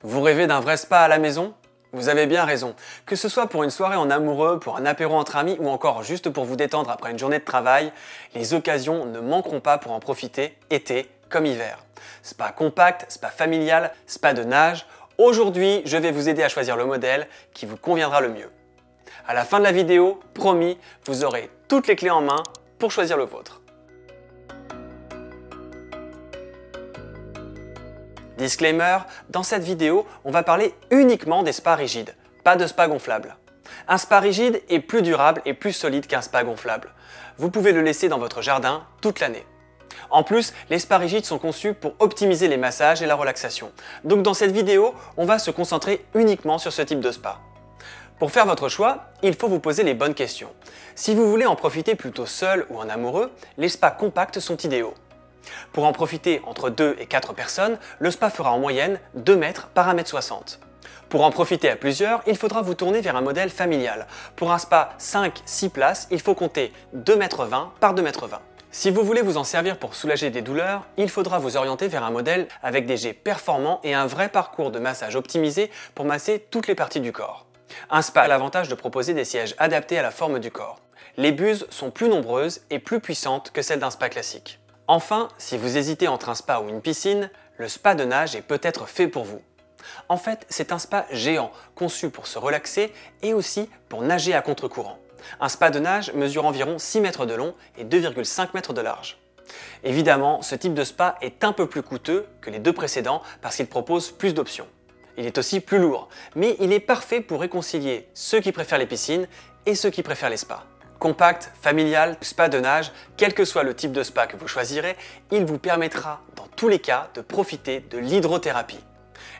Vous rêvez d'un vrai spa à la maison? Vous avez bien raison. Que ce soit pour une soirée en amoureux, pour un apéro entre amis ou encore juste pour vous détendre après une journée de travail, les occasions ne manqueront pas pour en profiter, été comme hiver. Spa compact, spa familial, spa de nage. Aujourd'hui, je vais vous aider à choisir le modèle qui vous conviendra le mieux. À la fin de la vidéo, promis, vous aurez toutes les clés en main pour choisir le vôtre. Disclaimer, dans cette vidéo, on va parler uniquement des spas rigides, pas de spas gonflables. Un spa rigide est plus durable et plus solide qu'un spa gonflable. Vous pouvez le laisser dans votre jardin toute l'année. En plus, les spas rigides sont conçus pour optimiser les massages et la relaxation. Donc dans cette vidéo, on va se concentrer uniquement sur ce type de spa. Pour faire votre choix, il faut vous poser les bonnes questions. Si vous voulez en profiter plutôt seul ou en amoureux, les spas compacts sont idéaux. Pour en profiter entre 2 et 4 personnes, le spa fera en moyenne 2 mètres par 1,60 m. Pour en profiter à plusieurs, il faudra vous tourner vers un modèle familial. Pour un spa 5-6 places, il faut compter 2,20 m par 2,20 m. Si vous voulez vous en servir pour soulager des douleurs, il faudra vous orienter vers un modèle avec des jets performants et un vrai parcours de massage optimisé pour masser toutes les parties du corps. Un spa a l'avantage de proposer des sièges adaptés à la forme du corps. Les buses sont plus nombreuses et plus puissantes que celles d'un spa classique. Enfin, si vous hésitez entre un spa ou une piscine, le spa de nage est peut-être fait pour vous. En fait, c'est un spa géant, conçu pour se relaxer et aussi pour nager à contre-courant. Un spa de nage mesure environ 6 mètres de long et 2,5 mètres de large. Évidemment, ce type de spa est un peu plus coûteux que les deux précédents parce qu'il propose plus d'options. Il est aussi plus lourd, mais il est parfait pour réconcilier ceux qui préfèrent les piscines et ceux qui préfèrent les spas. Compact, familial, spa de nage, quel que soit le type de spa que vous choisirez, il vous permettra dans tous les cas de profiter de l'hydrothérapie.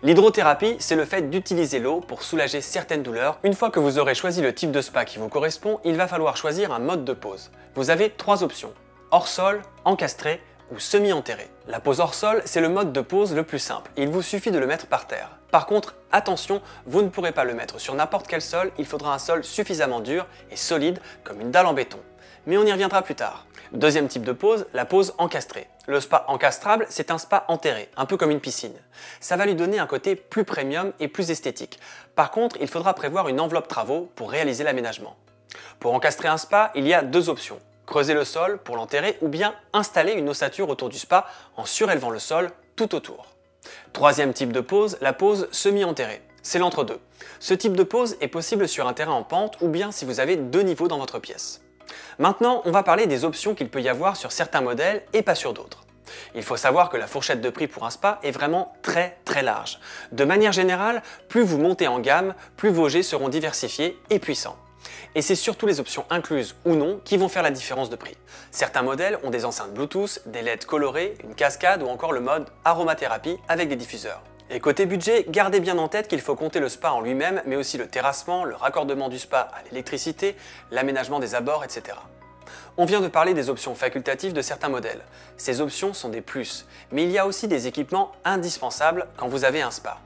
L'hydrothérapie, c'est le fait d'utiliser l'eau pour soulager certaines douleurs. Une fois que vous aurez choisi le type de spa qui vous correspond, il va falloir choisir un mode de pose. Vous avez 3 options, hors sol, encastré ou semi-enterré. La pose hors sol, c'est le mode de pose le plus simple. Il vous suffit de le mettre par terre. Par contre, attention, vous ne pourrez pas le mettre sur n'importe quel sol, il faudra un sol suffisamment dur et solide comme une dalle en béton. Mais on y reviendra plus tard. Deuxième type de pose, la pose encastrée. Le spa encastrable, c'est un spa enterré, un peu comme une piscine. Ça va lui donner un côté plus premium et plus esthétique. Par contre, il faudra prévoir une enveloppe travaux pour réaliser l'aménagement. Pour encastrer un spa, il y a 2 options. Creuser le sol pour l'enterrer ou bien installer une ossature autour du spa en surélevant le sol tout autour. Troisième type de pose, la pose semi-enterrée. C'est l'entre-deux. Ce type de pose est possible sur un terrain en pente ou bien si vous avez 2 niveaux dans votre pièce. Maintenant, on va parler des options qu'il peut y avoir sur certains modèles et pas sur d'autres. Il faut savoir que la fourchette de prix pour un spa est vraiment très large. De manière générale, plus vous montez en gamme, plus vos jets seront diversifiés et puissants. Et c'est surtout les options incluses ou non qui vont faire la différence de prix. Certains modèles ont des enceintes Bluetooth, des LED colorés, une cascade ou encore le mode aromathérapie avec des diffuseurs. Et côté budget, gardez bien en tête qu'il faut compter le spa en lui-même, mais aussi le terrassement, le raccordement du spa à l'électricité, l'aménagement des abords, etc. On vient de parler des options facultatives de certains modèles. Ces options sont des plus, mais il y a aussi des équipements indispensables quand vous avez un spa.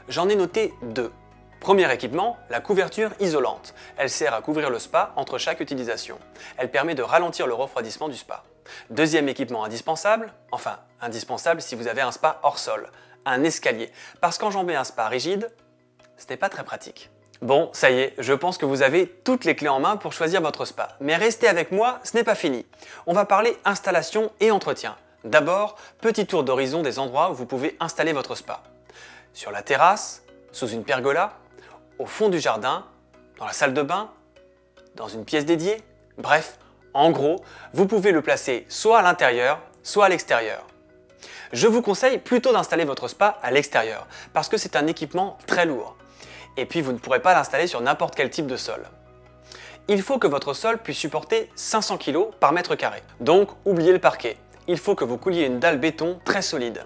J'en ai noté 2. Premier équipement, la couverture isolante. Elle sert à couvrir le spa entre chaque utilisation. Elle permet de ralentir le refroidissement du spa. Deuxième équipement indispensable, enfin indispensable si vous avez un spa hors sol, un escalier. Parce qu'enjamber un spa rigide, ce n'est pas très pratique. Bon, ça y est, je pense que vous avez toutes les clés en main pour choisir votre spa. Mais restez avec moi, ce n'est pas fini. On va parler installation et entretien. D'abord, petit tour d'horizon des endroits où vous pouvez installer votre spa. Sur la terrasse, sous une pergola, au fond du jardin, dans la salle de bain, dans une pièce dédiée. Bref, en gros, vous pouvez le placer soit à l'intérieur, soit à l'extérieur. Je vous conseille plutôt d'installer votre spa à l'extérieur, parce que c'est un équipement très lourd. Et puis vous ne pourrez pas l'installer sur n'importe quel type de sol. Il faut que votre sol puisse supporter 500 kg par mètre carré. Donc, oubliez le parquet. Il faut que vous couliez une dalle béton très solide.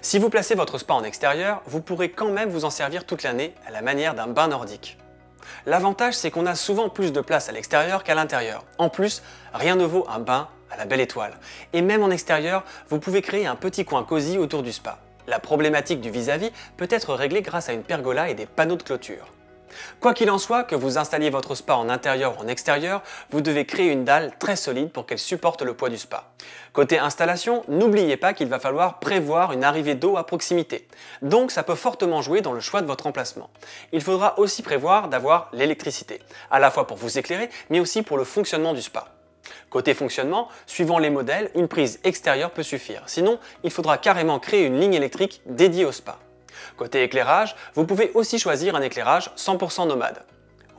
Si vous placez votre spa en extérieur, vous pourrez quand même vous en servir toute l'année à la manière d'un bain nordique. L'avantage, c'est qu'on a souvent plus de place à l'extérieur qu'à l'intérieur. En plus, rien ne vaut un bain à la belle étoile. Et même en extérieur, vous pouvez créer un petit coin cosy autour du spa. La problématique du vis-à-vis peut être réglée grâce à une pergola et des panneaux de clôture. Quoi qu'il en soit, que vous installiez votre spa en intérieur ou en extérieur, vous devez créer une dalle très solide pour qu'elle supporte le poids du spa. Côté installation, n'oubliez pas qu'il va falloir prévoir une arrivée d'eau à proximité. Donc ça peut fortement jouer dans le choix de votre emplacement. Il faudra aussi prévoir d'avoir l'électricité, à la fois pour vous éclairer, mais aussi pour le fonctionnement du spa. Côté fonctionnement, suivant les modèles, une prise extérieure peut suffire. Sinon, il faudra carrément créer une ligne électrique dédiée au spa. Côté éclairage, vous pouvez aussi choisir un éclairage 100% nomade.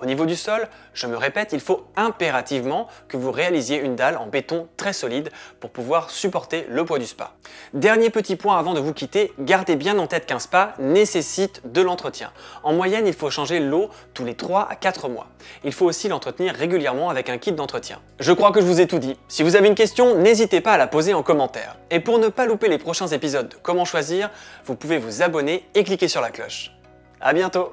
Au niveau du sol, je me répète, il faut impérativement que vous réalisiez une dalle en béton très solide pour pouvoir supporter le poids du spa. Dernier petit point avant de vous quitter, gardez bien en tête qu'un spa nécessite de l'entretien. En moyenne, il faut changer l'eau tous les 3 à 4 mois. Il faut aussi l'entretenir régulièrement avec un kit d'entretien. Je crois que je vous ai tout dit. Si vous avez une question, n'hésitez pas à la poser en commentaire. Et pour ne pas louper les prochains épisodes de Comment choisir, vous pouvez vous abonner et cliquer sur la cloche. À bientôt!